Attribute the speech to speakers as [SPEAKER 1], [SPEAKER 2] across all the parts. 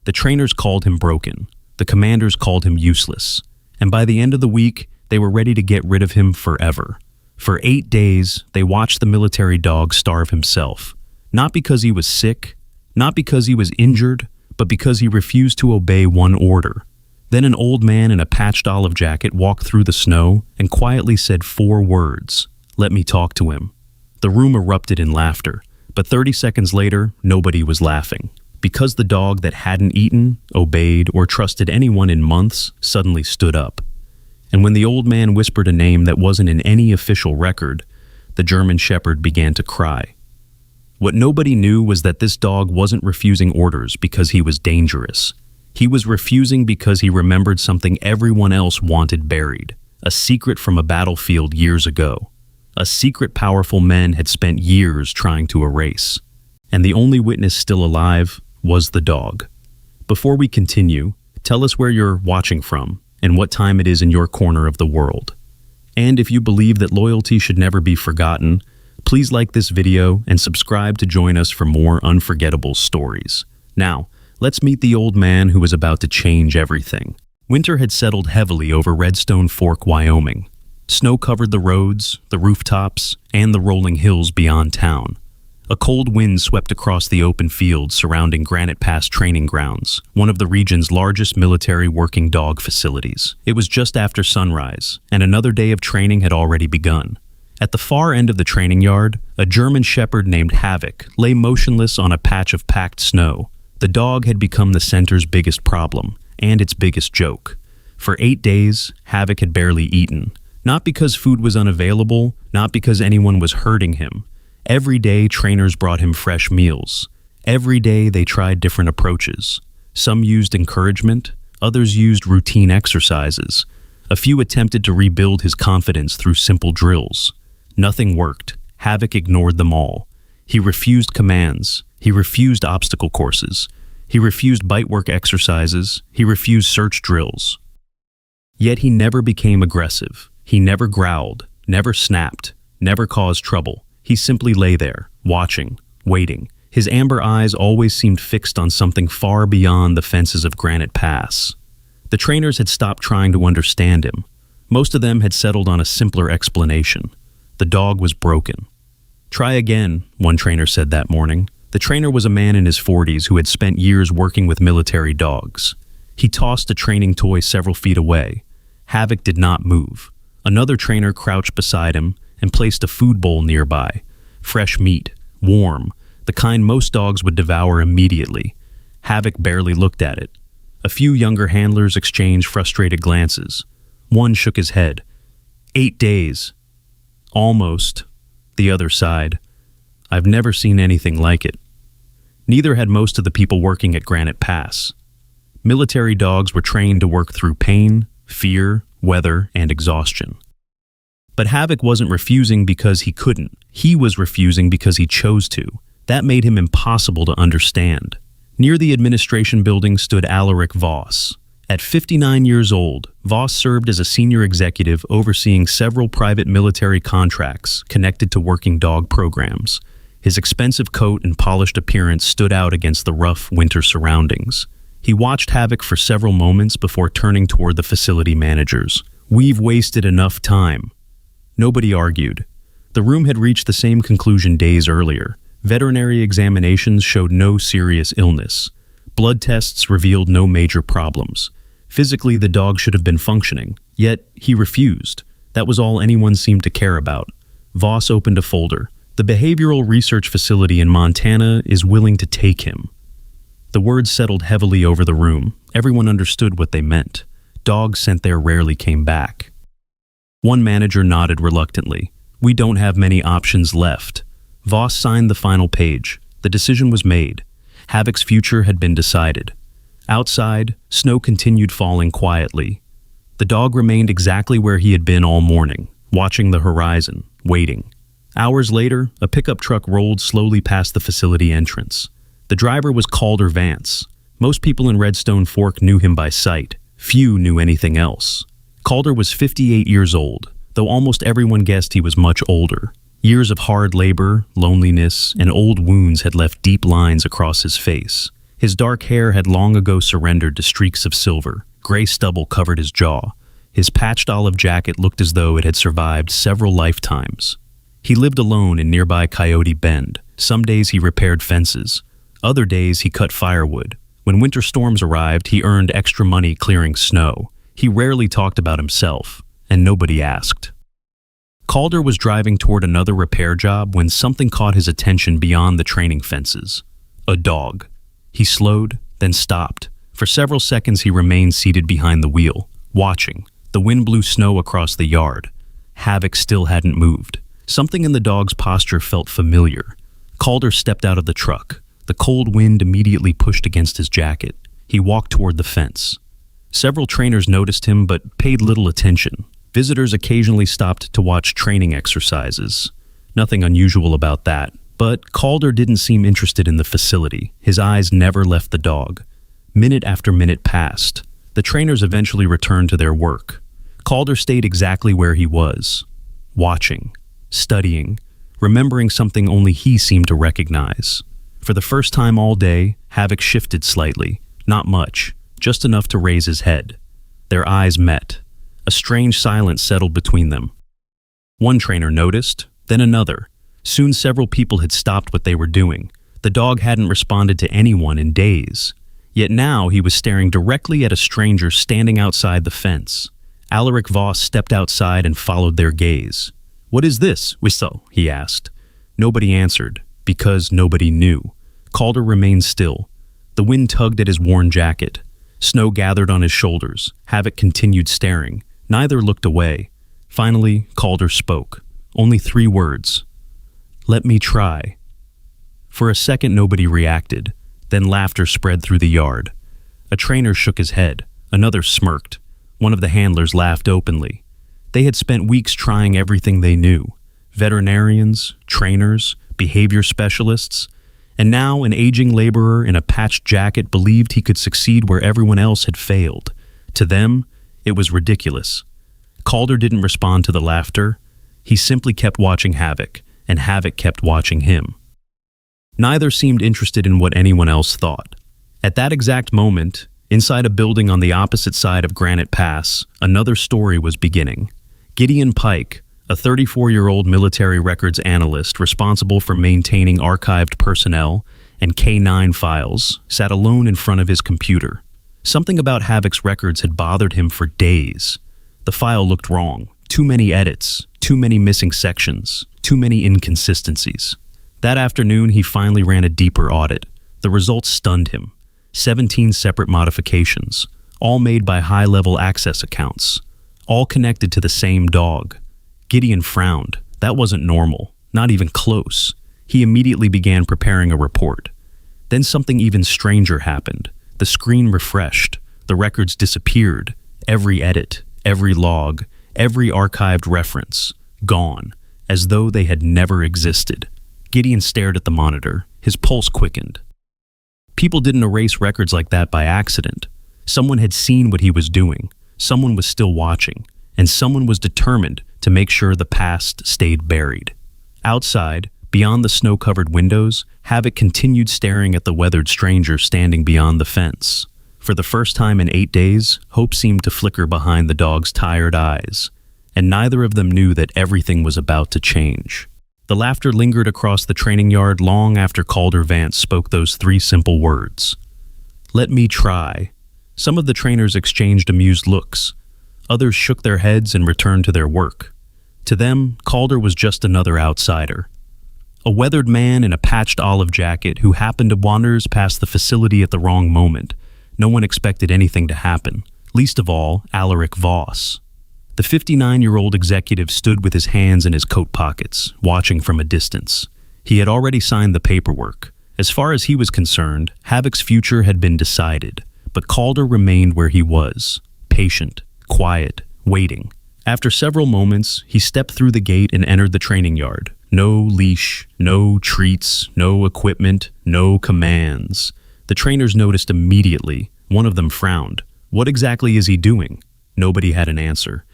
[SPEAKER 1] The trainers called him broken. The commanders called him useless. And by the end of the week, they were ready to get rid of him forever. For 8 days, they watched the military dog starve himself. Not because he was sick, not because he was injured, but because he refused to obey one order. Then an old man in a patched olive jacket walked through the snow and quietly said 4 words, "Let me talk to him." The room erupted in laughter, but 30 seconds later, nobody was laughing. Because the dog that hadn't eaten, obeyed, or trusted anyone in months suddenly stood up. And when the old man whispered a name that wasn't in any official record, the German Shepherd began to cry. What nobody knew was that this dog wasn't refusing orders because he was dangerous. He was refusing because he remembered something everyone else wanted buried, a secret from a battlefield years ago. A secret powerful men had spent years trying to erase. And the only witness still alive was the dog. Before we continue, tell us where you're watching from and what time it is in your corner of the world. And if you believe that loyalty should never be forgotten, please like this video and subscribe to join us for more unforgettable stories. Now, let's meet the old man who was about to change everything. Winter had settled heavily over Redstone Fork, Wyoming. Snow covered the roads, the rooftops, and the rolling hills beyond town. A cold wind swept across the open fields surrounding Granite Pass Training Grounds, one of the region's largest military working dog facilities. It was just after sunrise, and another day of training had already begun. At the far end of the training yard, a German Shepherd named Havoc lay motionless on a patch of packed snow. The dog had become the center's biggest problem, and its biggest joke. For 8 days, Havoc had barely eaten. Not because food was unavailable, not because anyone was hurting him. Every day, trainers brought him fresh meals. Every day, they tried different approaches. Some used encouragement, others used routine exercises. A few attempted to rebuild his confidence through simple drills. Nothing worked. Havoc ignored them all. He refused commands. He refused obstacle courses. He refused bite work exercises. He refused search drills. Yet he never became aggressive. He never growled, never snapped, never caused trouble. He simply lay there, watching, waiting. His amber eyes always seemed fixed on something far beyond the fences of Granite Pass. The trainers had stopped trying to understand him. Most of them had settled on a simpler explanation. The dog was broken. "Try again," one trainer said that morning. The trainer was a man in his 40s who had spent years working with military dogs. He tossed a training toy several feet away. Havoc did not move. Another trainer crouched beside him and placed a food bowl nearby. Fresh meat, warm, the kind most dogs would devour immediately. Havoc barely looked at it. A few younger handlers exchanged frustrated glances. One shook his head. 8 days. Almost. The other sighed. "I've never seen anything like it." Neither had most of the people working at Granite Pass. Military dogs were trained to work through pain, fear, weather, and exhaustion. But Havoc wasn't refusing because he couldn't. He was refusing because he chose to. That made him impossible to understand. Near the administration building stood Alaric Voss. At 59 years old, Voss served as a senior executive overseeing several private military contracts connected to working dog programs. His expensive coat and polished appearance stood out against the rough winter surroundings. He watched Havoc for several moments before turning toward the facility managers. "We've wasted enough time." Nobody argued. The room had reached the same conclusion days earlier. Veterinary examinations showed no serious illness. Blood tests revealed no major problems. Physically, the dog should have been functioning, yet he refused. That was all anyone seemed to care about. Voss opened a folder. "The behavioral research facility in Montana is willing to take him." The words settled heavily over the room. Everyone understood what they meant. Dogs sent there rarely came back. One manager nodded reluctantly. "We don't have many options left." Voss signed the final page. The decision was made. Havoc's future had been decided. Outside, snow continued falling quietly. The dog remained exactly where he had been all morning, watching the horizon, waiting. Hours later, a pickup truck rolled slowly past the facility entrance. The driver was Calder Vance. Most people in Redstone Fork knew him by sight. Few knew anything else. Calder was 58 years old, though almost everyone guessed he was much older. Years of hard labor, loneliness, and old wounds had left deep lines across his face. His dark hair had long ago surrendered to streaks of silver. Gray stubble covered his jaw. His patched olive jacket looked as though it had survived several lifetimes. He lived alone in nearby Coyote Bend. Some days he repaired fences. Other days he cut firewood. When winter storms arrived, he earned extra money clearing snow. He rarely talked about himself, and nobody asked. Calder was driving toward another repair job when something caught his attention beyond the training fences. A dog. He slowed, then stopped. For several seconds he remained seated behind the wheel, watching. The wind blew snow across the yard. Havoc still hadn't moved. Something in the dog's posture felt familiar. Calder stepped out of the truck. The cold wind immediately pushed against his jacket. He walked toward the fence. Several trainers noticed him but paid little attention. Visitors occasionally stopped to watch training exercises. Nothing unusual about that. But Calder didn't seem interested in the facility. His eyes never left the dog. Minute after minute passed. The trainers eventually returned to their work. Calder stayed exactly where he was, watching, studying, remembering something only he seemed to recognize. For the first time all day, Havoc shifted slightly, not much, just enough to raise his head. Their eyes met. A strange silence settled between them. One trainer noticed, then another. Soon several people had stopped what they were doing. The dog hadn't responded to anyone in days. Yet now he was staring directly at a stranger standing outside the fence. Alaric Voss stepped outside and followed their gaze. "What is this, Whistle?" he asked. Nobody answered, because nobody knew. Calder remained still. The wind tugged at his worn jacket. Snow gathered on his shoulders. Havoc continued staring. Neither looked away. Finally, Calder spoke. Only 3 words. "Let me try." For a second nobody reacted. Then laughter spread through the yard. A trainer shook his head. Another smirked. One of the handlers laughed openly. They had spent weeks trying everything they knew. Veterinarians, trainers, behavior specialists. And now an aging laborer in a patched jacket believed he could succeed where everyone else had failed. To them, it was ridiculous. Calder didn't respond to the laughter. He simply kept watching Havoc, and Havoc kept watching him. Neither seemed interested in what anyone else thought. At that exact moment, inside a building on the opposite side of Granite Pass, another story was beginning. Gideon Pike, a 34-year-old military records analyst responsible for maintaining archived personnel and K-9 files, sat alone in front of his computer. Something about Havoc's records had bothered him for days. The file looked wrong. Too many edits, too many missing sections, too many inconsistencies. That afternoon, he finally ran a deeper audit. The results stunned him. 17 separate modifications, all made by high-level access accounts, all connected to the same dog. Gideon frowned. That wasn't normal, not even close. He immediately began preparing a report. Then something even stranger happened. The screen refreshed. The records disappeared. Every edit, every log, every archived reference, gone, as though they had never existed. Gideon stared at the monitor. His pulse quickened. People didn't erase records like that by accident. Someone had seen what he was doing. Someone was still watching. And someone was determined to make sure the past stayed buried. Outside, beyond the snow-covered windows, Havoc continued staring at the weathered stranger standing beyond the fence. For the first time in 8 days, hope seemed to flicker behind the dog's tired eyes. And neither of them knew that everything was about to change. The laughter lingered across the training yard long after Calder Vance spoke those 3 simple words. "Let me try." Some of the trainers exchanged amused looks. Others shook their heads and returned to their work. To them, Calder was just another outsider. A weathered man in a patched olive jacket who happened to wander past the facility at the wrong moment. No one expected anything to happen, least of all Alaric Voss. The 59-year-old executive stood with his hands in his coat pockets, watching from a distance. He had already signed the paperwork. As far as he was concerned, Havoc's future had been decided, but Calder remained where he was, patient, quiet, waiting. After several moments, he stepped through the gate and entered the training yard. No leash, no treats, no equipment, no commands. The trainers noticed immediately. One of them frowned. What exactly is he doing? Nobody had an answer.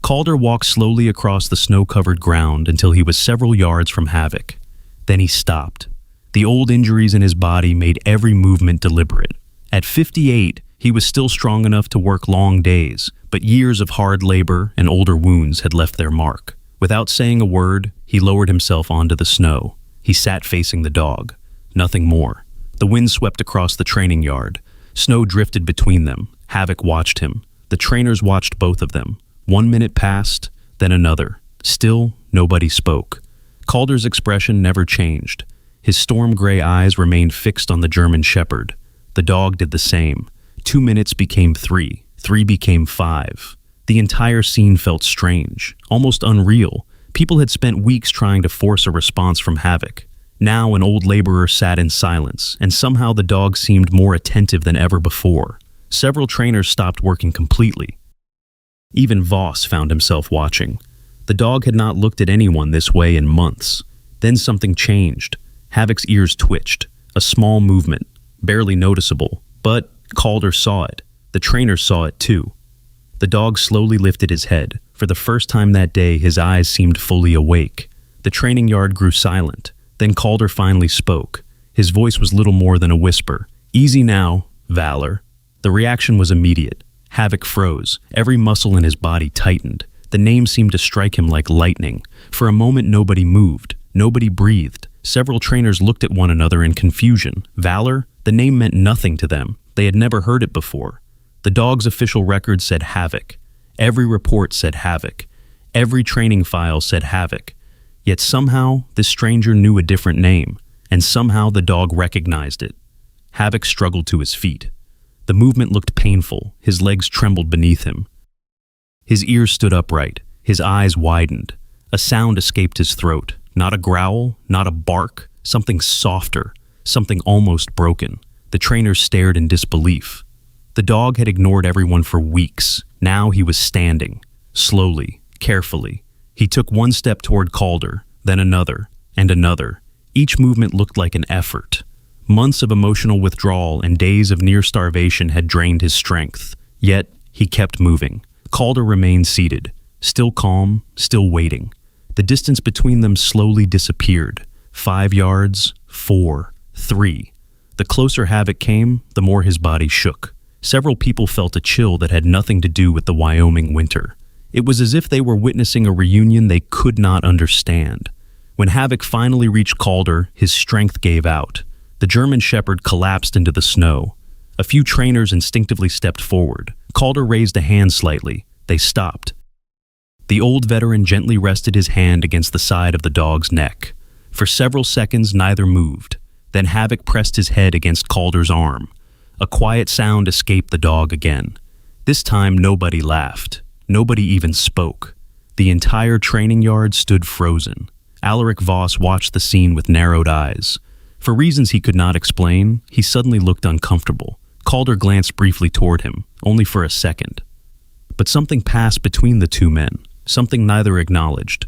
[SPEAKER 1] Calder walked slowly across the snow-covered ground until he was several yards from Havoc. Then he stopped. The old injuries in his body made every movement deliberate. At 58, he was still strong enough to work long days, but years of hard labor and older wounds had left their mark. Without saying a word, he lowered himself onto the snow. He sat facing the dog. Nothing more. The wind swept across the training yard. Snow drifted between them. Havoc watched him. The trainers watched both of them. 1 minute passed, then another. Still, nobody spoke. Calder's expression never changed. His storm-gray eyes remained fixed on the German Shepherd. The dog did the same. 2 minutes became 3. 3 became 5. The entire scene felt strange, almost unreal. People had spent weeks trying to force a response from Havoc. Now an old laborer sat in silence, and somehow the dog seemed more attentive than ever before. Several trainers stopped working completely. Even Voss found himself watching. The dog had not looked at anyone this way in months. Then something changed. Havoc's ears twitched, a small movement, barely noticeable, but Calder saw it. The trainers saw it too. The dog slowly lifted his head. For the first time that day, his eyes seemed fully awake. The training yard grew silent. Then Calder finally spoke. His voice was little more than a whisper. "Easy now, Valor." The reaction was immediate. Havoc froze. Every muscle in his body tightened. The name seemed to strike him like lightning. For a moment, nobody moved. Nobody breathed. Several trainers looked at one another in confusion. Valor? The name meant nothing to them. They had never heard it before. The dog's official record said Havoc. Every report said Havoc. Every training file said Havoc. Yet somehow, this stranger knew a different name, and somehow the dog recognized it. Havoc struggled to his feet. The movement looked painful. His legs trembled beneath him. His ears stood upright. His eyes widened. A sound escaped his throat. Not a growl, not a bark, something softer, something almost broken. The trainers stared in disbelief. The dog had ignored everyone for weeks. Now he was standing, slowly, carefully. He took one step toward Calder, then another, and another. Each movement looked like an effort. Months of emotional withdrawal and days of near starvation had drained his strength. Yet, he kept moving. Calder remained seated, still calm, still waiting. The distance between them slowly disappeared. 5 yards, 4, 3. The closer Havoc came, the more his body shook. Several people felt a chill that had nothing to do with the Wyoming winter. It was as if they were witnessing a reunion they could not understand. When Havoc finally reached Calder, his strength gave out. The German Shepherd collapsed into the snow. A few trainers instinctively stepped forward. Calder raised a hand slightly. They stopped. The old veteran gently rested his hand against the side of the dog's neck. For several seconds, neither moved. Then Havoc pressed his head against Calder's arm. A quiet sound escaped the dog again. This time, nobody laughed. Nobody even spoke. The entire training yard stood frozen. Alaric Voss watched the scene with narrowed eyes. For reasons he could not explain, he suddenly looked uncomfortable. Calder glanced briefly toward him, only for a second. But something passed between the two men, something neither acknowledged.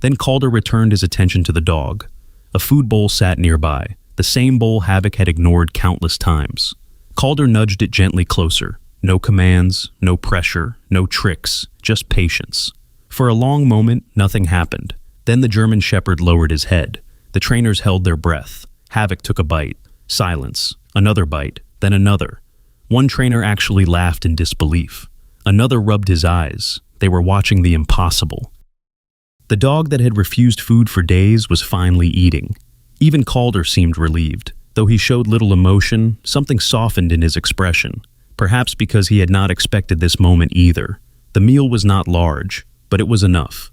[SPEAKER 1] Then Calder returned his attention to the dog. A food bowl sat nearby, the same bowl Havoc had ignored countless times. Calder nudged it gently closer. No commands, no pressure, no tricks, just patience. For a long moment, nothing happened. Then the German Shepherd lowered his head. The trainers held their breath. Havoc took a bite. Silence. Another bite. Then another. One trainer actually laughed in disbelief. Another rubbed his eyes. They were watching the impossible. The dog that had refused food for days was finally eating. Even Calder seemed relieved. Though he showed little emotion, something softened in his expression. Perhaps because he had not expected this moment either. The meal was not large, but it was enough.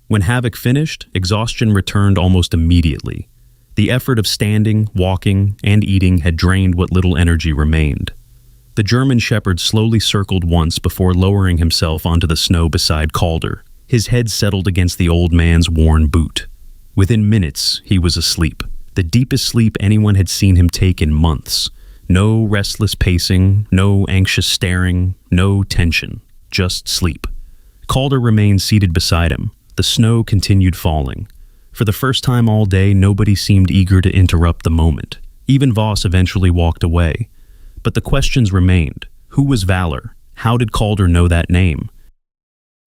[SPEAKER 1] When Havoc finished, exhaustion returned almost immediately. The effort of standing, walking, and eating had drained what little energy remained. The German Shepherd slowly circled once before lowering himself onto the snow beside Calder. His head settled against the old man's worn boot. Within minutes, he was asleep. The deepest sleep anyone had seen him take in months. No restless pacing, no anxious staring, no tension. Just sleep. Calder remained seated beside him. The snow continued falling. For the first time all day, nobody seemed eager to interrupt the moment. Even Voss eventually walked away. But the questions remained. Who was Valor? How did Calder know that name?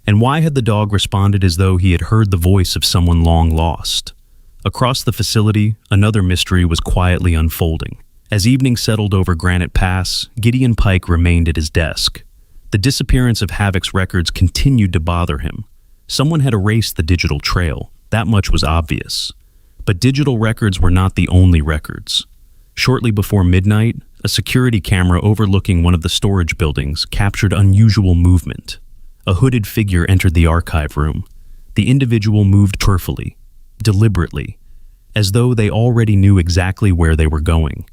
[SPEAKER 1] And why had the dog responded as though he had heard the voice of someone long lost? Across the facility, another mystery was quietly unfolding. As evening settled over Granite Pass, Gideon Pike remained at his desk. The disappearance of Havoc's records continued to bother him. Someone had erased the digital trail. That much was obvious. But digital records were not the only records. Shortly before midnight, a security camera overlooking one of the storage buildings captured unusual movement. A hooded figure entered the archive room. The individual moved carefully, deliberately, as though they already knew exactly where they were going.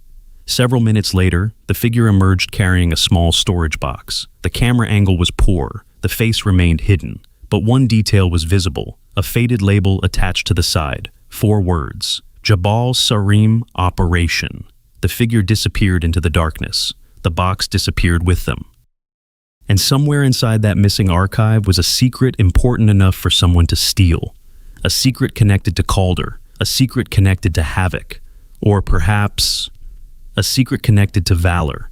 [SPEAKER 1] Several minutes later, the figure emerged carrying a small storage box. The camera angle was poor, the face remained hidden, but one detail was visible, a faded label attached to the side. 4 words, Jabal Sarim Operation. The figure disappeared into the darkness. The box disappeared with them. And somewhere inside that missing archive was a secret important enough for someone to steal. A secret connected to Calder, a secret connected to Havoc, or perhaps a secret connected to Valor.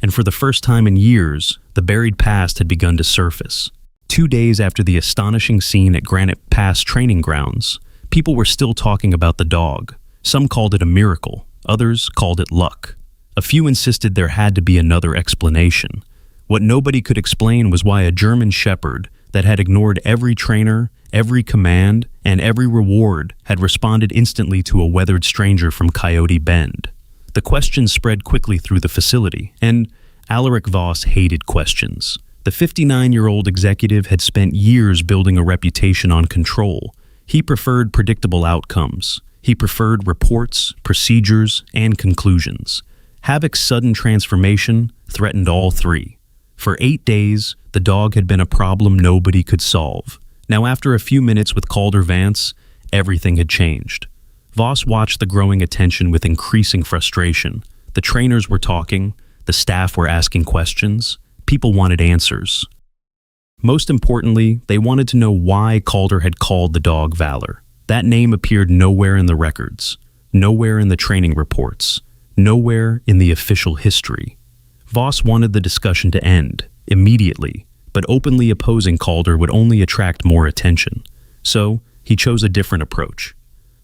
[SPEAKER 1] And for the first time in years, the buried past had begun to surface. 2 days after the astonishing scene at Granite Pass training grounds, people were still talking about the dog. Some called it a miracle, others called it luck. A few insisted there had to be another explanation. What nobody could explain was why a German shepherd that had ignored every trainer, every command, and every reward had responded instantly to a weathered stranger from Coyote Bend. The questions spread quickly through the facility, and Alaric Voss hated questions. The 59-year-old executive had spent years building a reputation on control. He preferred predictable outcomes. He preferred reports, procedures, and conclusions. Havoc's sudden transformation threatened all 3. For 8 days, the dog had been a problem nobody could solve. Now, after a few minutes with Calder Vance, everything had changed. Voss watched the growing attention with increasing frustration. The trainers were talking, the staff were asking questions, people wanted answers. Most importantly, they wanted to know why Calder had called the dog Valor. That name appeared nowhere in the records, nowhere in the training reports, nowhere in the official history. Voss wanted the discussion to end, immediately, but openly opposing Calder would only attract more attention. So, he chose a different approach.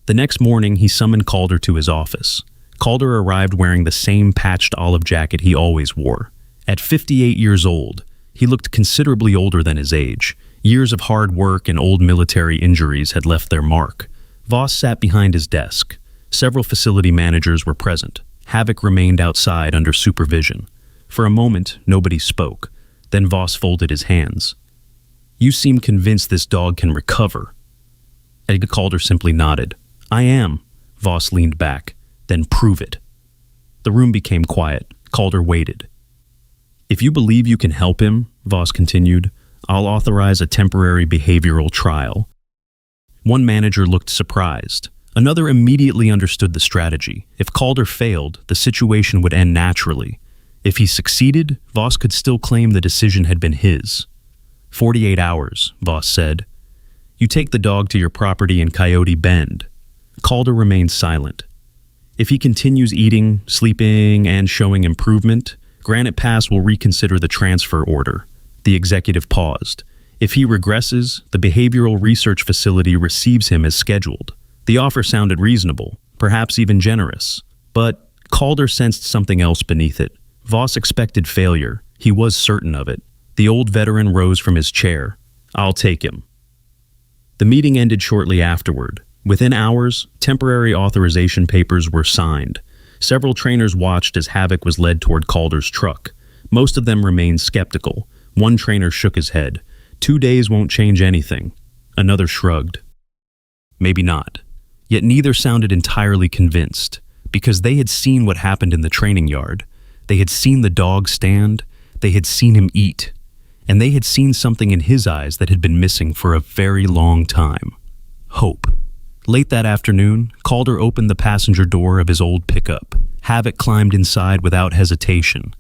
[SPEAKER 1] The next morning, he summoned Calder to his office. Calder arrived wearing the same patched olive jacket he always wore. At 58 years old, he looked considerably older than his age. Years of hard work and old military injuries had left their mark. Voss sat behind his desk. Several facility managers were present. Havoc remained outside under supervision. For a moment, nobody spoke. Then Voss folded his hands. "You seem convinced this dog can recover." Calder simply nodded. "I am." Voss leaned back. "Then prove it." The room became quiet. Calder waited. "If you believe you can help him," Voss continued, "I'll authorize a temporary behavioral trial." One manager looked surprised. Another immediately understood the strategy. If Calder failed, the situation would end naturally. If he succeeded, Voss could still claim the decision had been his. 48 hours, Voss said. "You take the dog to your property in Coyote Bend." Calder remained silent. If he continues eating, sleeping, and showing improvement, Granite Pass will reconsider the transfer order. The executive paused. If he regresses, the behavioral research facility receives him as scheduled. The offer sounded reasonable, perhaps even generous. But Calder sensed something else beneath it. Voss expected failure. He was certain of it. The old veteran rose from his chair. "I'll take him." The meeting ended shortly afterward. Within hours, temporary authorization papers were signed. Several trainers watched as Havoc was led toward Calder's truck. Most of them remained skeptical. One trainer shook his head. 2 days won't change anything. Another shrugged. Maybe not. Yet neither sounded entirely convinced, because they had seen what happened in the training yard. They had seen the dog stand. They had seen him eat. And they had seen something in his eyes that had been missing for a very long time. Hope. Late that afternoon, Calder opened the passenger door of his old pickup. Havoc climbed inside without hesitation.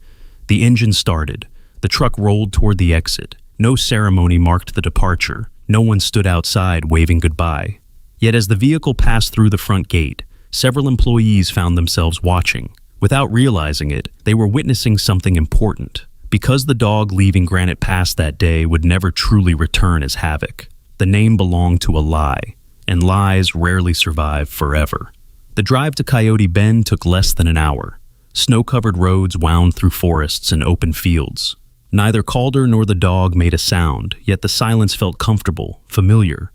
[SPEAKER 1] The engine started. The truck rolled toward the exit. No ceremony marked the departure. No one stood outside waving goodbye. Yet as the vehicle passed through the front gate, several employees found themselves watching. Without realizing it, they were witnessing something important. Because the dog leaving Granite Pass that day would never truly return as Havoc, the name belonged to a lie. and lies rarely survive forever. The drive to Coyote Bend took less than an hour. Snow-covered roads wound through forests and open fields. Neither Calder nor the dog made a sound, yet the silence felt comfortable, familiar.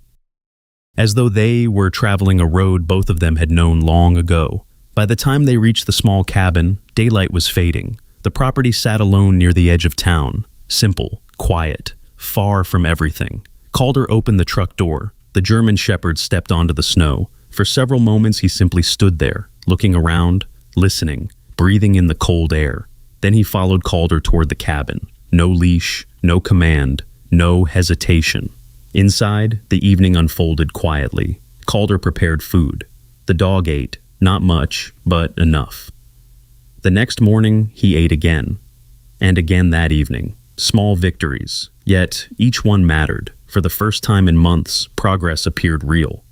[SPEAKER 1] As though they were traveling a road both of them had known long ago. By the time they reached the small cabin, daylight was fading. The property sat alone near the edge of town, simple, quiet, far from everything. Calder opened the truck door. The German Shepherd stepped onto the snow. For several moments he simply stood there, looking around, listening, breathing in the cold air. Then he followed Calder toward the cabin. No leash, no command, no hesitation. Inside, the evening unfolded quietly. Calder prepared food. The dog ate, not much, but enough. The next morning, he ate again. And again that evening. Small victories, yet each one mattered. For the first time in months, progress appeared real.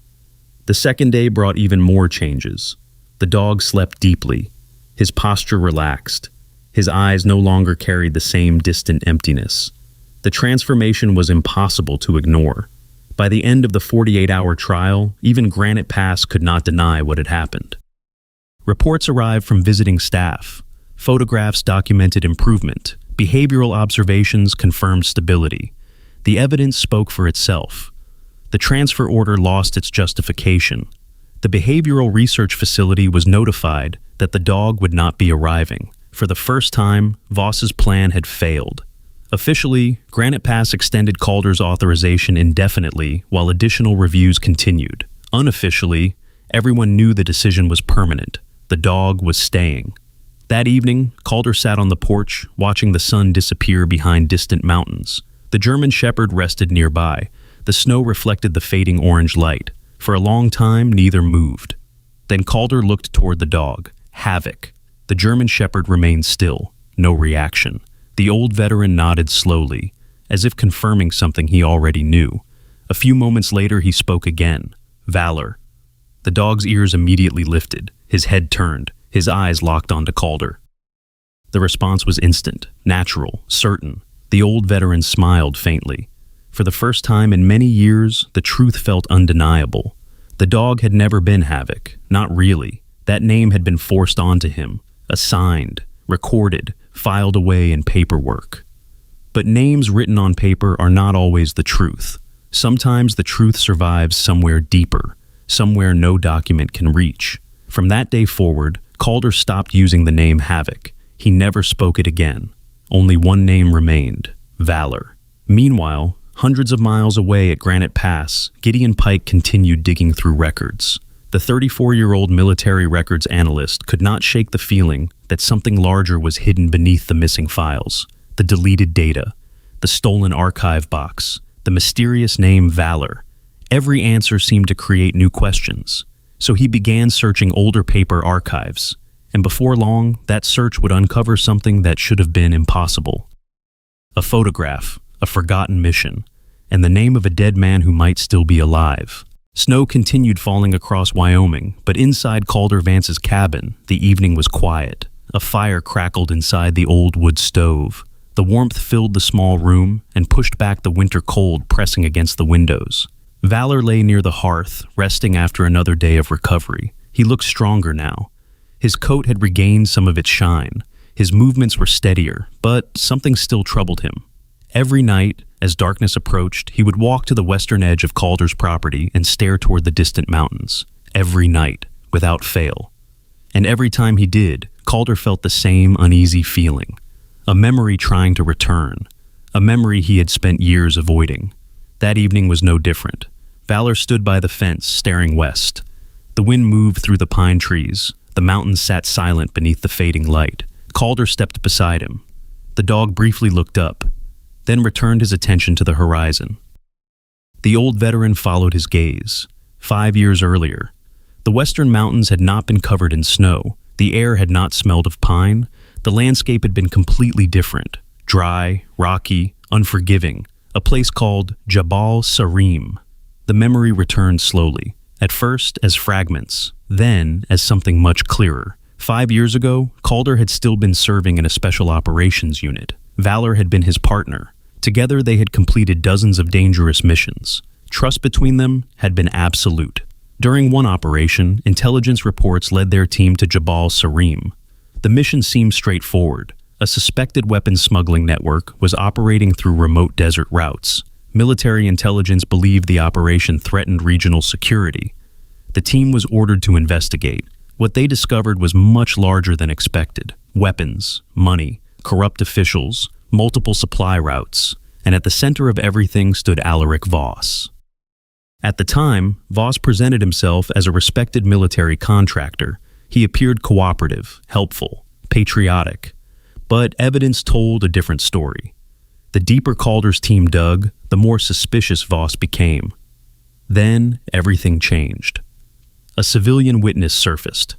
[SPEAKER 1] The second day brought even more changes. The dog slept deeply. His posture relaxed. His eyes no longer carried the same distant emptiness. The transformation was impossible to ignore. By the end of the 48-hour trial, even Granite Pass could not deny what had happened. Reports arrived from visiting staff. Photographs documented improvement. Behavioral observations confirmed stability. The evidence spoke for itself. The transfer order lost its justification. The behavioral research facility was notified that the dog would not be arriving. For the first time, Voss's plan had failed. Officially, Granite Pass extended Calder's authorization indefinitely while additional reviews continued. Unofficially, everyone knew the decision was permanent. The dog was staying. That evening, Calder sat on the porch, watching the sun disappear behind distant mountains. The German Shepherd rested nearby. The snow reflected the fading orange light. For a long time, neither moved. Then Calder looked toward the dog, Havoc. The German Shepherd remained still, no reaction. The old veteran nodded slowly, as if confirming something he already knew. A few moments later, he spoke again, Valor. The dog's ears immediately lifted, his head turned, his eyes locked onto Calder. The response was instant, natural, certain. The old veteran smiled faintly. For the first time in many years, the truth felt undeniable. The dog had never been Havoc, not really. That name had been forced onto him, assigned, recorded, filed away in paperwork. But names written on paper are not always the truth. Sometimes the truth survives somewhere deeper, somewhere no document can reach. From that day forward, Calder stopped using the name Havoc. He never spoke it again. Only one name remained, Valor. Meanwhile, hundreds of miles away at Granite Pass, Gideon Pike continued digging through records. The 34-year-old military records analyst could not shake the feeling that something larger was hidden beneath the missing files. The deleted data, the stolen archive box, the mysterious name Valor. Every answer seemed to create new questions. So he began searching older paper archives, and before long, that search would uncover something that should have been impossible. A photograph, a forgotten mission, and the name of a dead man who might still be alive. Snow continued falling across Wyoming, but inside Calder Vance's cabin, the evening was quiet. A fire crackled inside the old wood stove. The warmth filled the small room and pushed back the winter cold pressing against the windows. Valor lay near the hearth, resting after another day of recovery. He looked stronger now. His coat had regained some of its shine. His movements were steadier, but something still troubled him. Every night, as darkness approached, he would walk to the western edge of Calder's property and stare toward the distant mountains. Every night, without fail. And every time he did, Calder felt the same uneasy feeling. A memory trying to return. A memory he had spent years avoiding. That evening was no different. Valor stood by the fence, staring west. The wind moved through the pine trees. The mountains sat silent beneath the fading light. Calder stepped beside him. The dog briefly looked up, then returned his attention to the horizon. The old veteran followed his gaze. 5 years earlier, the western mountains had not been covered in snow. The air had not smelled of pine. The landscape had been completely different. Dry, rocky, unforgiving. A place called Jabal Sarim. The memory returned slowly, at first as fragments, then as something much clearer. 5 years ago, Calder had still been serving in a special operations unit. Valor had been his partner. Together they had completed dozens of dangerous missions. Trust between them had been absolute. During one operation, intelligence reports led their team to Jabal Sarim. The mission seemed straightforward. A suspected weapons smuggling network was operating through remote desert routes. Military intelligence believed the operation threatened regional security. The team was ordered to investigate. What they discovered was much larger than expected. Weapons, money, corrupt officials, multiple supply routes, and at the center of everything stood Alaric Voss. At the time, Voss presented himself as a respected military contractor. He appeared cooperative, helpful, patriotic. But evidence told a different story. The deeper Calder's team dug, the more suspicious Voss became. Then, everything changed. A civilian witness surfaced.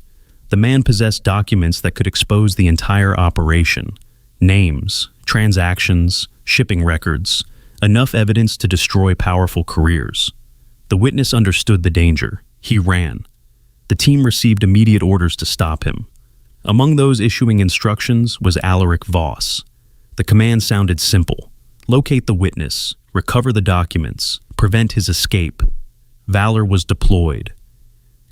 [SPEAKER 1] The man possessed documents that could expose the entire operation. Names, transactions, shipping records, enough evidence to destroy powerful careers. The witness understood the danger. He ran. The team received immediate orders to stop him. Among those issuing instructions was Alaric Voss. The command sounded simple. Locate the witness, recover the documents, prevent his escape. Valor was deployed.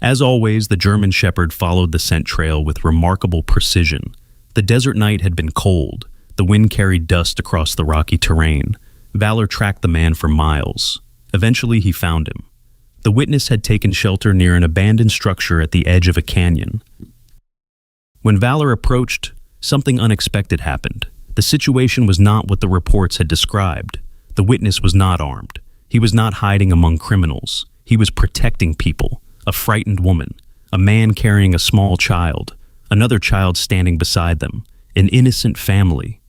[SPEAKER 1] As always, the German Shepherd followed the scent trail with remarkable precision. The desert night had been cold. The wind carried dust across the rocky terrain. Valor tracked the man for miles. Eventually, he found him. The witness had taken shelter near an abandoned structure at the edge of a canyon. When Valor approached, something unexpected happened. The situation was not what the reports had described. The witness was not armed. He was not hiding among criminals. He was protecting people. A frightened woman, a man carrying a small child, another child standing beside them, an innocent family.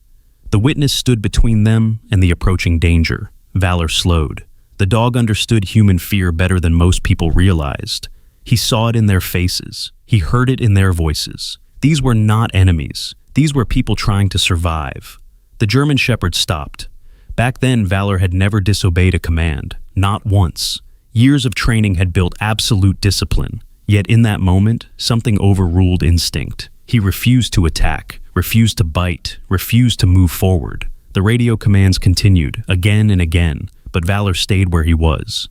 [SPEAKER 1] The witness stood between them and the approaching danger. Valor slowed. The dog understood human fear better than most people realized. He saw it in their faces. He heard it in their voices. These were not enemies. These were people trying to survive. The German Shepherd stopped. Back then, Valor had never disobeyed a command, not once. Years of training had built absolute discipline. Yet in that moment, something overruled instinct. He refused to attack, refused to bite, refused to move forward. The radio commands continued, again and again, but Valor stayed where he was.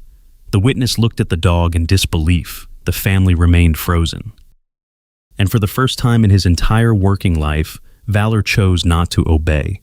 [SPEAKER 1] The witness looked at the dog in disbelief. The family remained frozen. And for the first time in his entire working life, Valor chose not to obey.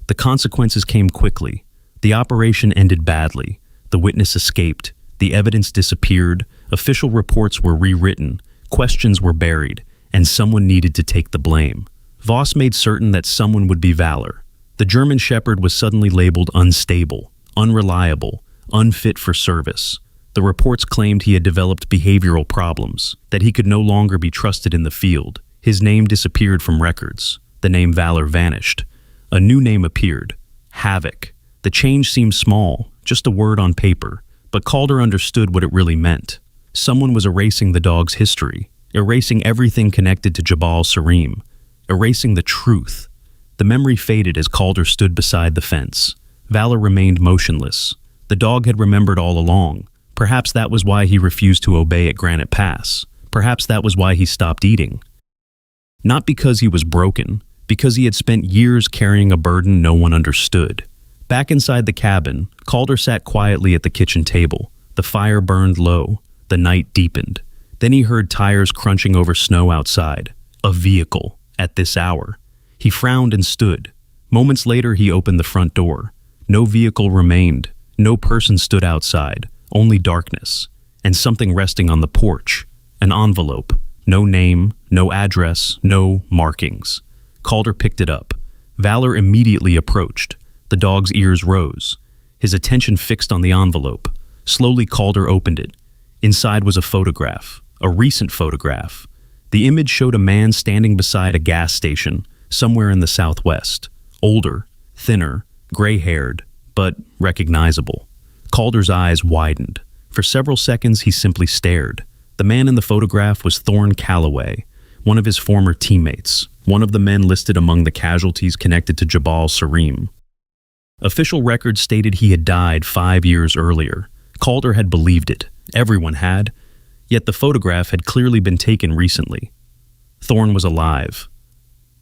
[SPEAKER 1] The consequences came quickly. The operation ended badly. The witness escaped. The evidence disappeared. Official reports were rewritten. Questions were buried. And someone needed to take the blame. Voss made certain that someone would be Valor. The German Shepherd was suddenly labeled unstable, unreliable, unfit for service. The reports claimed he had developed behavioral problems, that he could no longer be trusted in the field. His name disappeared from records. The name Valor vanished. A new name appeared, Havoc. The change seemed small, just a word on paper, but Calder understood what it really meant. Someone was erasing the dog's history, erasing everything connected to Jabal Sarim, erasing the truth. The memory faded as Calder stood beside the fence. Valor remained motionless. The dog had remembered all along. Perhaps that was why he refused to obey at Granite Pass. Perhaps that was why he stopped eating. Not because he was broken, because he had spent years carrying a burden no one understood. Back inside the cabin, Calder sat quietly at the kitchen table. The fire burned low. The night deepened. Then he heard tires crunching over snow outside. A vehicle, at this hour. He frowned and stood. Moments later, he opened the front door. No vehicle remained. No person stood outside. Only darkness, and something resting on the porch. An envelope. No name, no address, no markings. Calder picked it up. Valor immediately approached. The dog's ears rose. His attention fixed on the envelope. Slowly, Calder opened it. Inside was a photograph, a recent photograph. The image showed a man standing beside a gas station, somewhere in the southwest. Older, thinner, gray-haired, but recognizable. Calder's eyes widened. For several seconds, he simply stared. The man in the photograph was Thorne Calloway, one of his former teammates, one of the men listed among the casualties connected to Jabal Sarim. Official records stated he had died 5 years earlier. Calder had believed it. Everyone had. Yet the photograph had clearly been taken recently. Thorne was alive.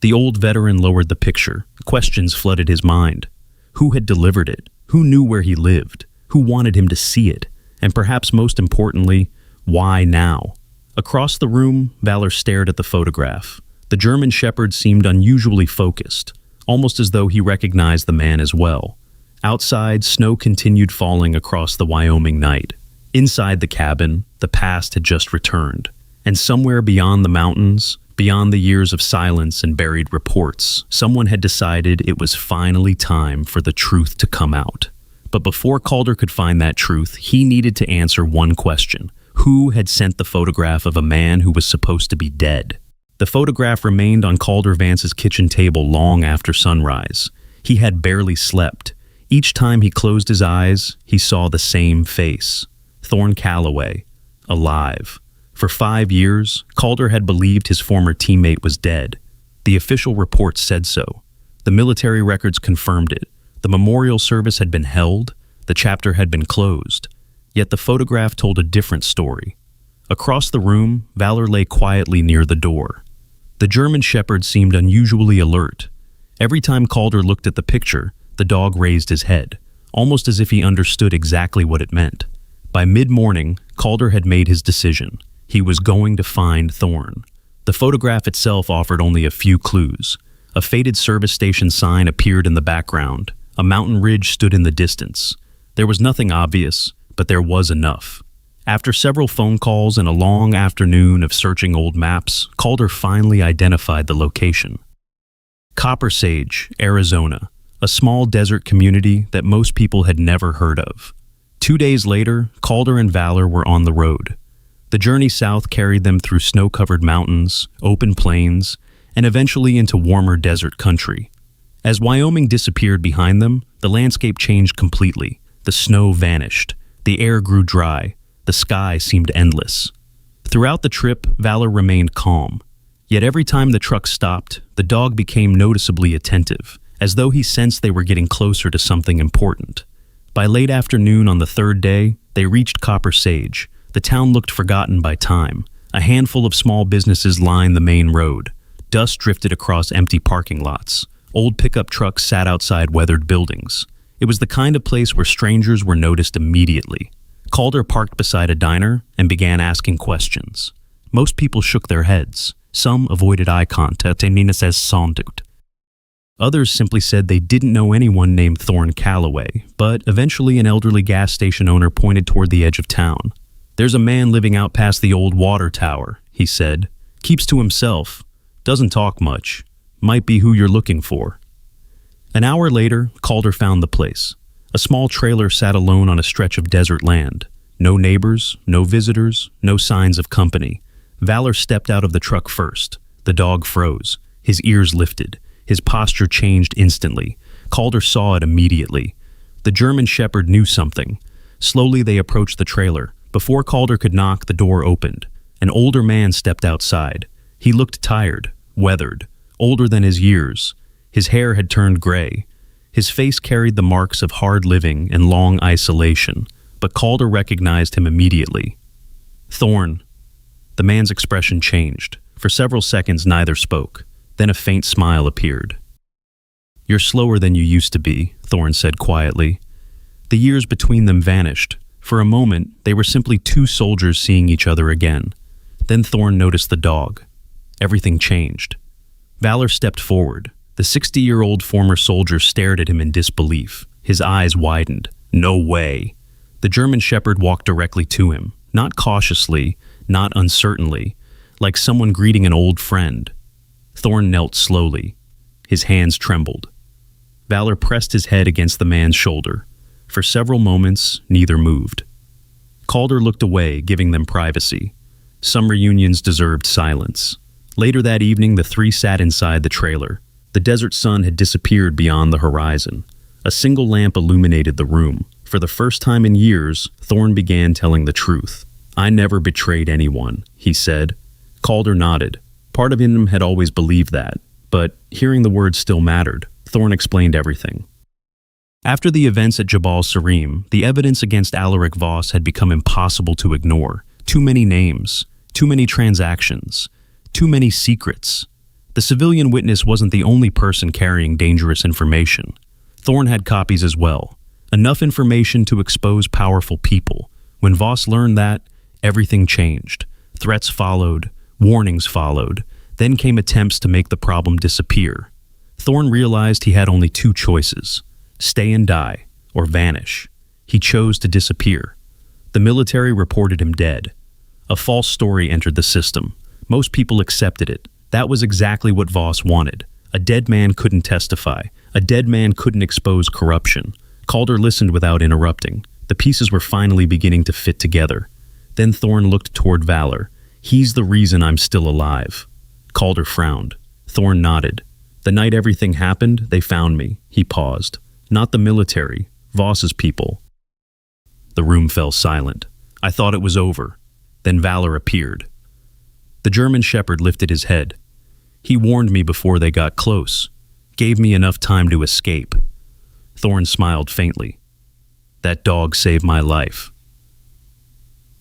[SPEAKER 1] The old veteran lowered the picture. Questions flooded his mind. Who had delivered it? Who knew where he lived? Who wanted him to see it? And perhaps most importantly, why now? Across the room, Valor stared at the photograph. The German Shepherd seemed unusually focused, almost as though he recognized the man as well. Outside, snow continued falling across the Wyoming night. Inside the cabin, the past had just returned. And somewhere beyond the mountains, beyond the years of silence and buried reports, someone had decided it was finally time for the truth to come out. But before Calder could find that truth, he needed to answer one question. Who had sent the photograph of a man who was supposed to be dead? The photograph remained on Calder Vance's kitchen table long after sunrise. He had barely slept. Each time he closed his eyes, he saw the same face. Thorne Calloway, alive. For 5 years, Calder had believed his former teammate was dead. The official reports said so. The military records confirmed it. The memorial service had been held. The chapter had been closed. Yet the photograph told a different story. Across the room, Valor lay quietly near the door. The German Shepherd seemed unusually alert. Every time Calder looked at the picture, the dog raised his head, almost as if he understood exactly what it meant. By mid-morning, Calder had made his decision. He was going to find Thorne. The photograph itself offered only a few clues. A faded service station sign appeared in the background. A mountain ridge stood in the distance. There was nothing obvious, but there was enough. After several phone calls and a long afternoon of searching old maps, Calder finally identified the location. Copper Sage, Arizona, a small desert community that most people had never heard of. 2 days later, Calder and Valor were on the road. The journey south carried them through snow-covered mountains, open plains, and eventually into warmer desert country. As Wyoming disappeared behind them, the landscape changed completely. The snow vanished. The air grew dry. The sky seemed endless. Throughout the trip, Valor remained calm. Yet every time the truck stopped, the dog became noticeably attentive, as though he sensed they were getting closer to something important. By late afternoon on the third day, they reached Copper Sage. The town looked forgotten by time. A handful of small businesses lined the main road. Dust drifted across empty parking lots. Old pickup trucks sat outside weathered buildings. It was the kind of place where strangers were noticed immediately. Calder parked beside a diner and began asking questions. Most people shook their heads. Some avoided eye contact and Nina says sondut. Others simply said they didn't know anyone named Thorne Calloway, but eventually an elderly gas station owner pointed toward the edge of town. "There's a man living out past the old water tower," he said. "Keeps to himself. Doesn't talk much. Might be who you're looking for." An hour later, Calder found the place. A small trailer sat alone on a stretch of desert land. No neighbors, no visitors, no signs of company. Valor stepped out of the truck first. The dog froze. His ears lifted. His posture changed instantly. Calder saw it immediately. The German Shepherd knew something. Slowly they approached the trailer. Before Calder could knock, the door opened. An older man stepped outside. He looked tired, weathered, older than his years. His hair had turned gray. His face carried the marks of hard living and long isolation, but Calder recognized him immediately. "Thorne." The man's expression changed. For several seconds, neither spoke. Then a faint smile appeared. "You're slower than you used to be," Thorne said quietly. The years between them vanished. For a moment, they were simply two soldiers seeing each other again. Then Thorne noticed the dog. Everything changed. Valor stepped forward. The 60-year-old former soldier stared at him in disbelief. His eyes widened. "No way." The German Shepherd walked directly to him, not cautiously, not uncertainly, like someone greeting an old friend. Thorne knelt slowly. His hands trembled. Valor pressed his head against the man's shoulder. For several moments, neither moved. Calder looked away, giving them privacy. Some reunions deserved silence. Later that evening, the three sat inside the trailer. The desert sun had disappeared beyond the horizon. A single lamp illuminated the room. For the first time in years, Thorne began telling the truth. "I never betrayed anyone," he said. Calder nodded. Part of him had always believed that, but hearing the words still mattered. Thorne explained everything. After the events at Jabal Sarim, the evidence against Alaric Voss had become impossible to ignore. Too many names, too many transactions, too many secrets. The civilian witness wasn't the only person carrying dangerous information. Thorne had copies as well. Enough information to expose powerful people. When Voss learned that, everything changed. Threats followed, warnings followed, then came attempts to make the problem disappear. Thorne realized he had only two choices: stay and die, or vanish. He chose to disappear. The military reported him dead. A false story entered the system. Most people accepted it. That was exactly what Voss wanted. A dead man couldn't testify. A dead man couldn't expose corruption. Calder listened without interrupting. The pieces were finally beginning to fit together. Then Thorne looked toward Valor. "He's the reason I'm still alive." Calder frowned. Thorne nodded. "The night everything happened, they found me." He paused. "Not the military, Voss's people." The room fell silent. I thought it was over. Then Valor appeared. The German shepherd lifted his head. "He warned me before they got close. Gave me enough time to escape." Thorne smiled faintly. "That dog saved my life."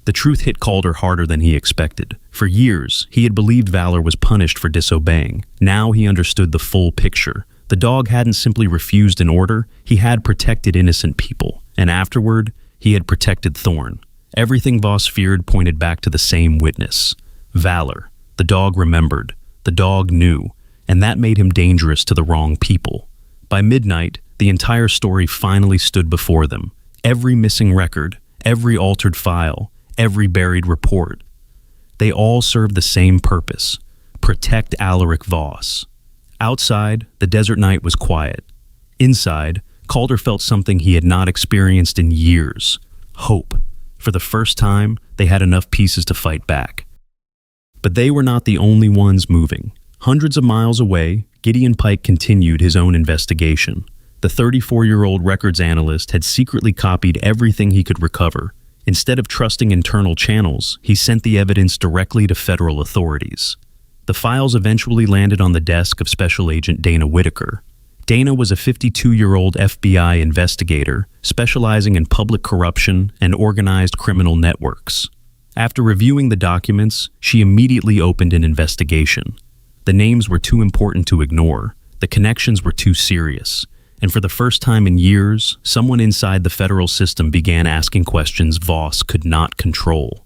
[SPEAKER 1] The truth hit Calder harder than he expected. For years, he had believed Valor was punished for disobeying. Now he understood the full picture. The dog hadn't simply refused an order, he had protected innocent people. And afterward, he had protected Thorne. Everything Voss feared pointed back to the same witness. Valor. The dog remembered. The dog knew. And that made him dangerous to the wrong people. By midnight, the entire story finally stood before them. Every missing record, every altered file, every buried report. They all served the same purpose: protect Alaric Voss. Outside, the desert night was quiet. Inside, Calder felt something he had not experienced in years: hope. For the first time, they had enough pieces to fight back. But they were not the only ones moving. Hundreds of miles away, Gideon Pike continued his own investigation. The 34-year-old records analyst had secretly copied everything he could recover. Instead of trusting internal channels, he sent the evidence directly to federal authorities. The files eventually landed on the desk of Special Agent Dana Whitaker. Dana was a 52-year-old FBI investigator specializing in public corruption and organized criminal networks. After reviewing the documents, she immediately opened an investigation. The names were too important to ignore. The connections were too serious. And for the first time in years, someone inside the federal system began asking questions Voss could not control.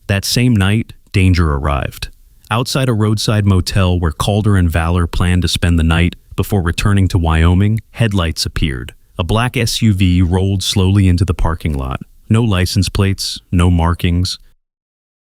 [SPEAKER 1] That same night, danger arrived. Outside a roadside motel where Calder and Valor planned to spend the night before returning to Wyoming, headlights appeared. A black SUV rolled slowly into the parking lot. No license plates, no markings.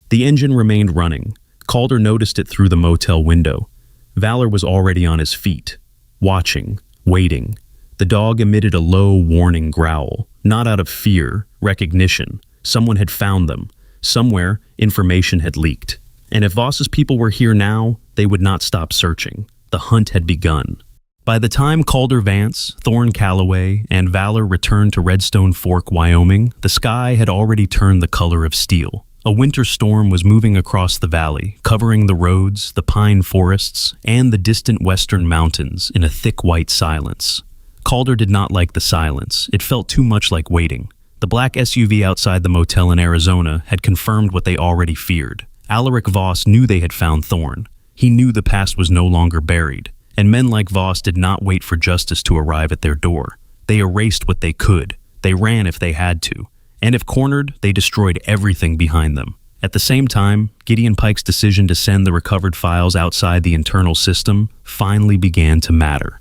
[SPEAKER 1] The engine remained running. Calder noticed it through the motel window. Valor was already on his feet, watching, waiting. The dog emitted a low, warning growl, not out of fear, recognition. Someone had found them. Somewhere, information had leaked. And if Voss's people were here now, they would not stop searching. The hunt had begun. By the time Calder Vance, Thorne Calloway, and Valor returned to Redstone Fork, Wyoming, the sky had already turned the color of steel. A winter storm was moving across the valley, covering the roads, the pine forests, and the distant western mountains in a thick white silence. Calder did not like the silence. It felt too much like waiting. The black SUV outside the motel in Arizona had confirmed what they already feared. Alaric Voss knew they had found Thorne. He knew the past was no longer buried, and men like Voss did not wait for justice to arrive at their door. They erased what they could. They ran if they had to. And if cornered, they destroyed everything behind them. At the same time, Gideon Pike's decision to send the recovered files outside the internal system finally began to matter.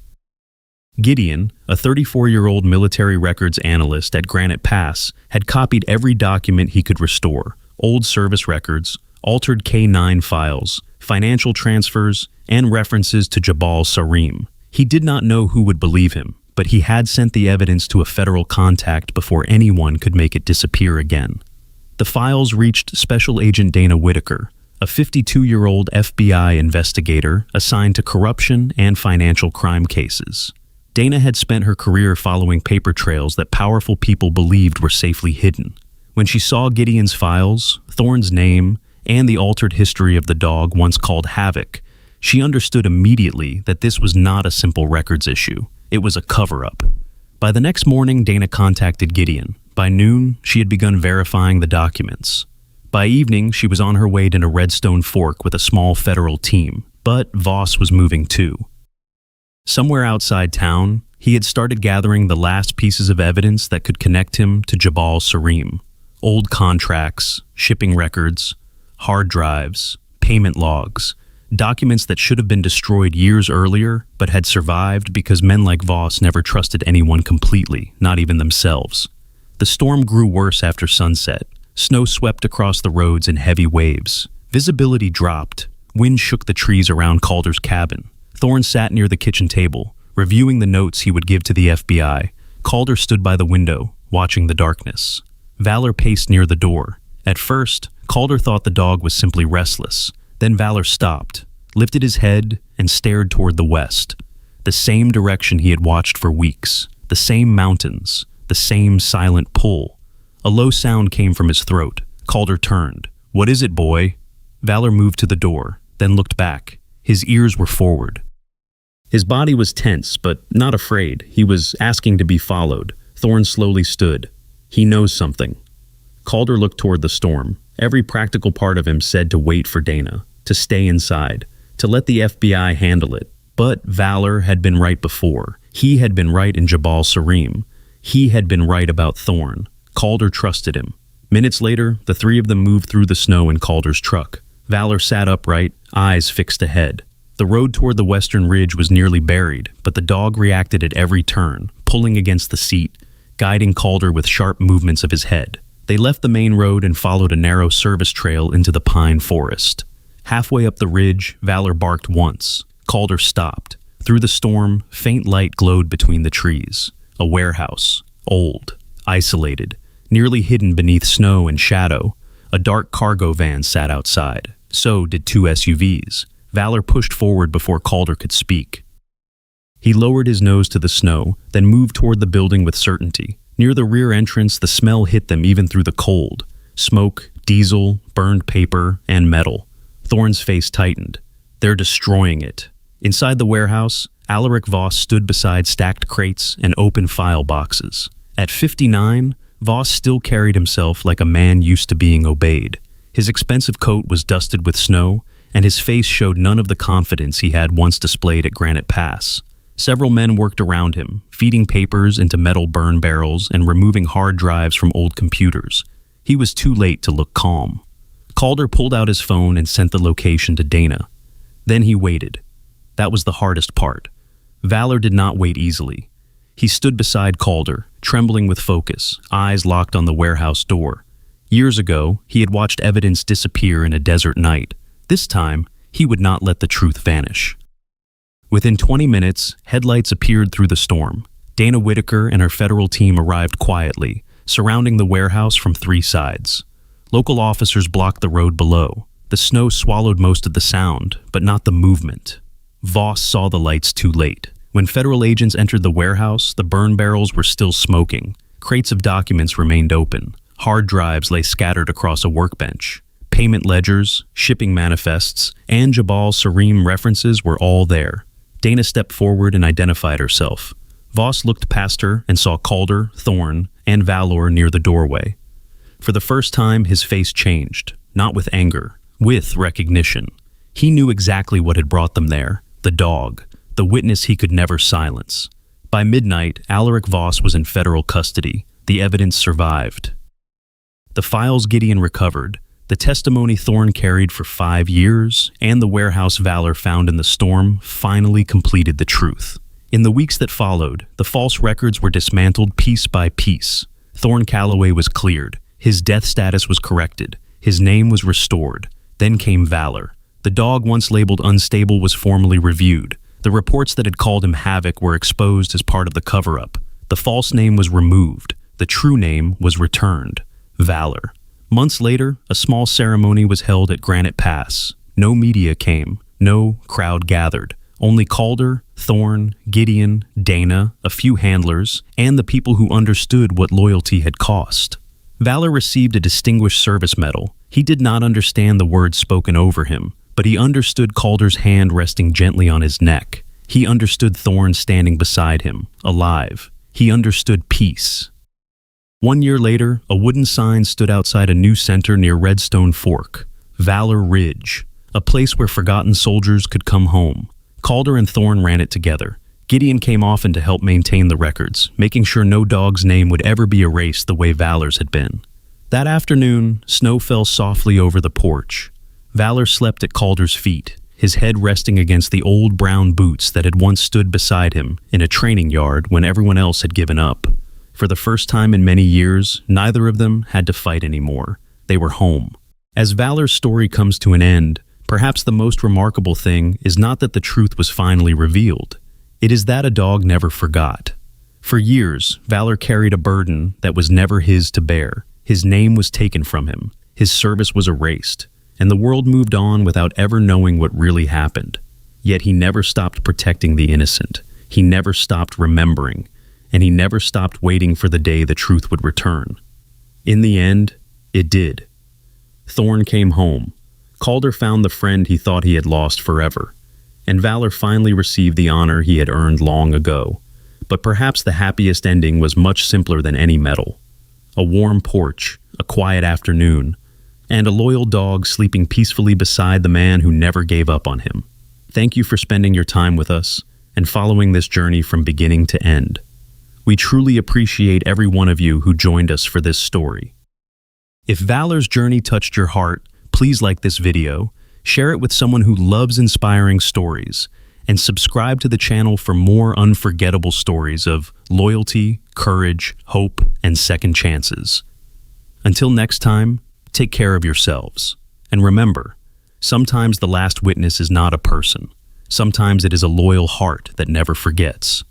[SPEAKER 1] Gideon, a 34-year-old military records analyst at Granite Pass, had copied every document he could restore: old service records, altered K-9 files, financial transfers, and references to Jabal Sarim. He did not know who would believe him, but he had sent the evidence to a federal contact before anyone could make it disappear again. The files reached Special Agent Dana Whitaker, a 52-year-old FBI investigator assigned to corruption and financial crime cases. Dana had spent her career following paper trails that powerful people believed were safely hidden. When she saw Gideon's files, Thorne's name, and the altered history of the dog once called Havoc, she understood immediately that this was not a simple records issue. It was a cover-up. By the next morning, Dana contacted Gideon. By noon, she had begun verifying the documents. By evening, she was on her way to Redstone Fork with a small federal team, but Voss was moving too. Somewhere outside town, He had started gathering the last pieces of evidence that could connect him to Jabal Sarim. Old contracts, shipping records, hard drives, payment logs, documents that should have been destroyed years earlier but had survived because men like Voss never trusted anyone completely, not even themselves. The storm grew worse after sunset. Snow swept across the roads in heavy waves. Visibility dropped. Wind shook the trees around Calder's cabin. Thorne sat near the kitchen table, reviewing the notes he would give to the FBI. Calder stood by the window, watching the darkness. Valor paced near the door. At first, Calder thought the dog was simply restless. Then Valor stopped, lifted his head, and stared toward the west. The same direction he had watched for weeks. The same mountains. The same silent pull. A low sound came from his throat. Calder turned. "What is it, boy?" Valor moved to the door, then looked back. His ears were forward. His body was tense, but not afraid. He was asking to be followed. Thorne slowly stood. He knows something. Calder looked toward the storm. Every practical part of him said to wait for Dana, to stay inside, to let the FBI handle it. But Valor had been right before. He had been right in Jabal Sarim. He had been right about Thorne. Calder trusted him. Minutes later, the three of them moved through the snow in Calder's truck. Valor sat upright, eyes fixed ahead. The road toward the western ridge was nearly buried, but the dog reacted at every turn, pulling against the seat, guiding Calder with sharp movements of his head. They left the main road and followed a narrow service trail into the pine forest. Halfway up the ridge, Valor barked once. Calder stopped. Through the storm, faint light glowed between the trees. A warehouse, old, isolated, nearly hidden beneath snow and shadow. A dark cargo van sat outside. So did two SUVs. Valor pushed forward before Calder could speak. He lowered his nose to the snow, then moved toward the building with certainty. Near the rear entrance, the smell hit them even through the cold. Smoke, diesel, burned paper, and metal. Thorne's face tightened. They're destroying it. Inside the warehouse, Alaric Voss stood beside stacked crates and open file boxes. At 59, Voss still carried himself like a man used to being obeyed. His expensive coat was dusted with snow, and his face showed none of the confidence he had once displayed at Granite Pass. Several men worked around him, feeding papers into metal burn barrels and removing hard drives from old computers. He was too late to look calm. Calder pulled out his phone and sent the location to Dana. Then he waited. That was the hardest part. Valor did not wait easily. He stood beside Calder, trembling with focus, eyes locked on the warehouse door. Years ago, he had watched evidence disappear in a desert night. This time, he would not let the truth vanish. Within 20 minutes, headlights appeared through the storm. Dana Whitaker and her federal team arrived quietly, surrounding the warehouse from three sides. Local officers blocked the road below. The snow swallowed most of the sound, but not the movement. Voss saw the lights too late. When federal agents entered the warehouse, the burn barrels were still smoking. Crates of documents remained open. Hard drives lay scattered across a workbench. Payment ledgers, shipping manifests, and Jabal Sarim references were all there. Dana stepped forward and identified herself. Voss looked past her and saw Calder, Thorne, and Valor near the doorway. For the first time, his face changed, not with anger, with recognition. He knew exactly what had brought them there, the dog, the witness he could never silence. By midnight, Alaric Voss was in federal custody. The evidence survived. The files Gideon recovered, the testimony Thorne carried for 5 years, and the warehouse Valor found in the storm finally completed the truth. In the weeks that followed, the false records were dismantled piece by piece. Thorne Calloway was cleared. His death status was corrected. His name was restored. Then came Valor. The dog once labeled unstable was formally reviewed. The reports that had called him Havoc were exposed as part of the cover-up. The false name was removed. The true name was returned. Valor. Months later, a small ceremony was held at Granite Pass. No media came. No crowd gathered. Only Calder, Thorne, Gideon, Dana, a few handlers, and the people who understood what loyalty had cost. Valor received a Distinguished Service Medal. He did not understand the words spoken over him, but he understood Calder's hand resting gently on his neck. He understood Thorne standing beside him, alive. He understood peace. 1 year later, a wooden sign stood outside a new center near Redstone Fork, Valor Ridge, a place where forgotten soldiers could come home. Calder and Thorne ran it together. Gideon came often to help maintain the records, making sure no dog's name would ever be erased the way Valor's had been. That afternoon, snow fell softly over the porch. Valor slept at Calder's feet, his head resting against the old brown boots that had once stood beside him in a training yard when everyone else had given up. For the first time in many years, neither of them had to fight anymore. They were home. As Valor's story comes to an end, perhaps the most remarkable thing is not that the truth was finally revealed. It is that a dog never forgot. For years, Valor carried a burden that was never his to bear. His name was taken from him, his service was erased, and the world moved on without ever knowing what really happened. Yet he never stopped protecting the innocent. He never stopped remembering, and he never stopped waiting for the day the truth would return. In the end, it did. Thorne came home. Calder found the friend he thought he had lost forever, and Valor finally received the honor he had earned long ago. But perhaps the happiest ending was much simpler than any medal. A warm porch, a quiet afternoon, and a loyal dog sleeping peacefully beside the man who never gave up on him. Thank you for spending your time with us and following this journey from beginning to end. We truly appreciate every one of you who joined us for this story. If Valor's journey touched your heart, please like this video, share it with someone who loves inspiring stories, and subscribe to the channel for more unforgettable stories of loyalty, courage, hope, and second chances. Until next time, take care of yourselves. And remember, sometimes the last witness is not a person. Sometimes it is a loyal heart that never forgets.